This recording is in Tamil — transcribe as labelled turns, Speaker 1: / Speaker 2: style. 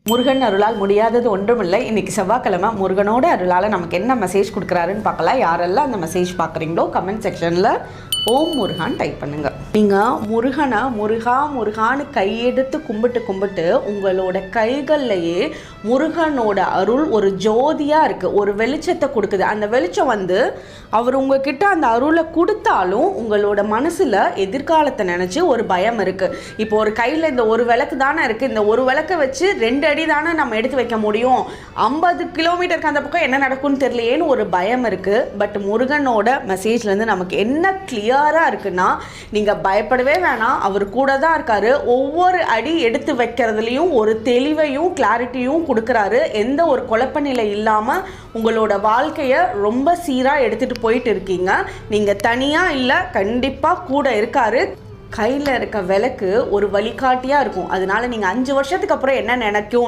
Speaker 1: முருகன் அருளால் முடியாதது ஒன்றுமில்லை. இன்னைக்கு செவ்வாய்க்கிழமை முருகனோட அருளால் நமக்கு என்ன மெசேஜ் கொடுக்குறாருன்னு பார்க்கலாம். யாரெல்லாம் அந்த மெசேஜ் பார்க்குறீங்களோ கமெண்ட் செக்ஷனில் ஓம் முருகான் டைப் பண்ணுங்கள். நீங்கள் முருகனை முருகா முருகான்னு கையெடுத்து கும்பிட்டு உங்களோட கைகள்லையே முருகனோட அருள் ஒரு ஜோதியாக இருக்குது, ஒரு வெளிச்சத்தை கொடுக்குது. அந்த வெளிச்சம் அவர் உங்ககிட்ட அந்த அருளை கொடுத்தாலும் உங்களோட மனசில் எதிர்காலத்தை நினச்சி ஒரு பயம் இருக்குது. இப்போ ஒரு கையில் இந்த ஒரு விளக்கு தானே இருக்குது, இந்த ஒரு விளக்கை வச்சு 2 அடி தானே நம்ம எடுத்து வைக்க முடியும், 50 கிலோமீட்டருக்கு அந்த பக்கம் என்ன நடக்கும்னு தெரியலையேன்னு ஒரு பயம் இருக்குது. பட் முருகனோட மெசேஜ்லேருந்து நமக்கு என்ன கிளியராக இருக்குன்னா, நீங்கள் பயப்படவே வேணாம், அவர் கூட தான் இருக்காரு. ஒவ்வொரு அடி எடுத்து வைக்கிறதுலையும் ஒரு தெளிவையும் கிளாரிட்டியும் கொடுக்குறாரு. எந்த ஒரு குழப்ப நிலை இல்லாமல் உங்களோட வாழ்க்கையை ரொம்ப சீராக எடுத்துகிட்டு போயிட்டு இருக்கீங்க. நீங்கள் தனியாக இல்லை, கண்டிப்பாக கூட இருக்காரு. கையில் இருக்க விளக்கு ஒரு வழிகாட்டியாக இருக்கும். அதனால நீங்கள் 5 வருஷத்துக்கு அப்புறம் என்ன நினைக்கும்